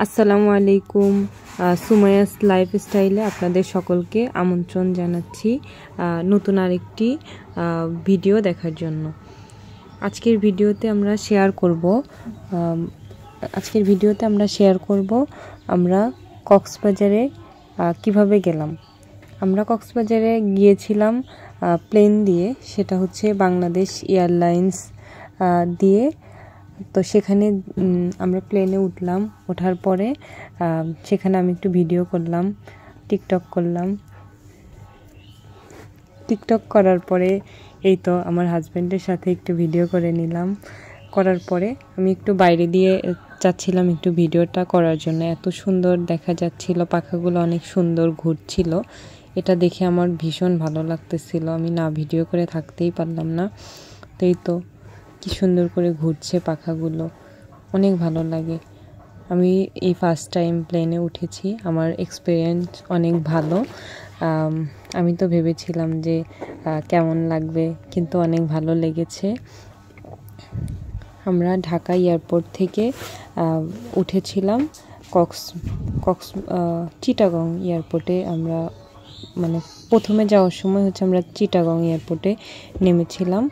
আসসালামু আলাইকুম। সুমাইয়াস লাইফস্টাইলে আপনাদের সকলকে আমন্ত্রণ জানাচ্ছি নতুন আরেকটি ভিডিও দেখার জন্য। আজকের ভিডিওতে আমরা শেয়ার করব আমরা কক্সবাজারে কিভাবে গেলাম। আমরা কক্সবাজারে গিয়েছিলাম প্লেন দিয়ে, সেটা হচ্ছে বাংলাদেশ এয়ারলাইন্স দিয়ে। তো সেখানে আমরা প্লেনে উঠলাম, ওঠার পরে সেখানে আমি একটু ভিডিও করলাম, টিকটক করার পরে এই তো আমার হাজব্যান্ডের সাথে একটু ভিডিও করে নিলাম। করার পরে আমি একটু বাইরে দিয়ে যাচ্ছিলাম একটু ভিডিওটা করার জন্য। এত সুন্দর দেখা যাচ্ছিল, পাখাগুলো অনেক সুন্দর ঘুরছিল, এটা দেখে আমার ভীষণ ভালো লাগতেছিল। আমি না ভিডিও করে থাকতেই পারলাম না। তো এই তো কি সুন্দর করে ঘুরছে পাখাগুলো, অনেক ভালো লাগে। আমি এই ফার্স্ট টাইম প্লেনে উঠেছি, আমার এক্সপিরিয়েন্স অনেক ভালো। আমি তো ভেবেছিলাম যে কেমন লাগবে, কিন্তু অনেক ভালো লেগেছে। আমরা ঢাকা এয়ারপোর্ট থেকে উঠেছিলাম চিটাগং এয়ারপোর্টে। আমরা প্রথমে যাওয়ার সময় আমরা চিটাগং এয়ারপোর্টে নেমেছিলাম,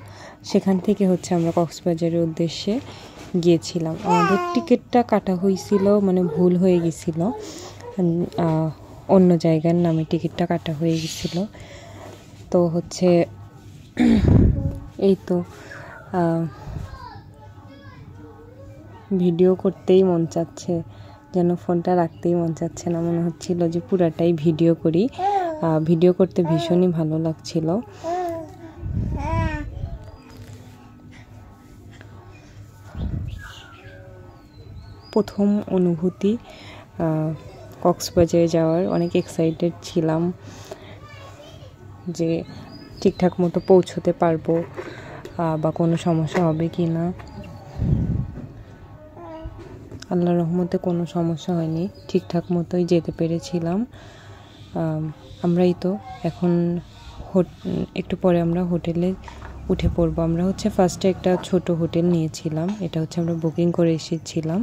সেখান থেকে আমরা কক্সবাজারের উদ্দেশ্যে গিয়েছিলাম। আমাদের টিকিটটা কাটা হয়েছিল, ভুল হয়ে গেছিল, অন্য জায়গার নামে টিকিটটা কাটা হয়ে গেছিল। তো এই তো ভিডিও করতেই মন চাচ্ছে, যেন ফোনটা রাখতেই মন চাচ্ছে না, মনে হচ্ছিল যে পুরাটাই ভিডিও করি। ভিডিও করতে ভীষণই ভালো লাগছিল। প্রথম অনুভূতি কক্সবাজারে যাওয়ার, অনেক এক্সাইটেড ছিলাম যে ঠিকঠাক মতো পৌঁছতে পারবো বা কোনো সমস্যা হবে কি না। আল্লাহর রহমতে কোনো সমস্যা হয়নি, ঠিকঠাক মতোই যেতে পেরেছিলাম। আমরাই তো এখন একটু পরে আমরা হোটেলে উঠে পড়বো। আমরা ফার্স্টে একটা ছোট হোটেল নিয়েছিলাম, এটা আমরা বুকিং করে এসেছিলাম।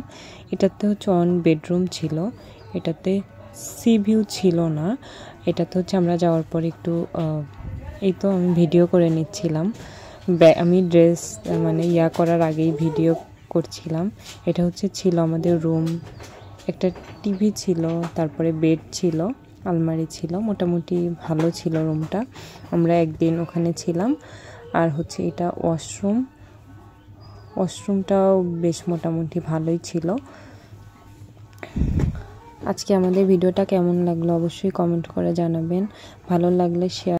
এটাতে 1 বেডরুম ছিল, এটাতে সি ভিউ ছিল না। এটাতে আমরা যাওয়ার পর একটু এই তো আমি ভিডিও করে নিচ্ছিলাম। আমি ড্রেস করার আগেই ভিডিও করছিলাম। এটা ছিল আমাদের রুম, একটা টিভি ছিল, তারপরে বেড ছিল, আলমারি ছিল, মোটামুটি ভালো ছিল রুমটা। আমরা একদিন ওখানে ছিলাম। আর এটা ওয়াশরুমটাও বেশ মোটামুটি ভালোই ছিল। আজকে আমাদের ভিডিওটা কেমন লাগলো অবশ্যই কমেন্ট করে জানাবেন। ভালো লাগলে শেয়ার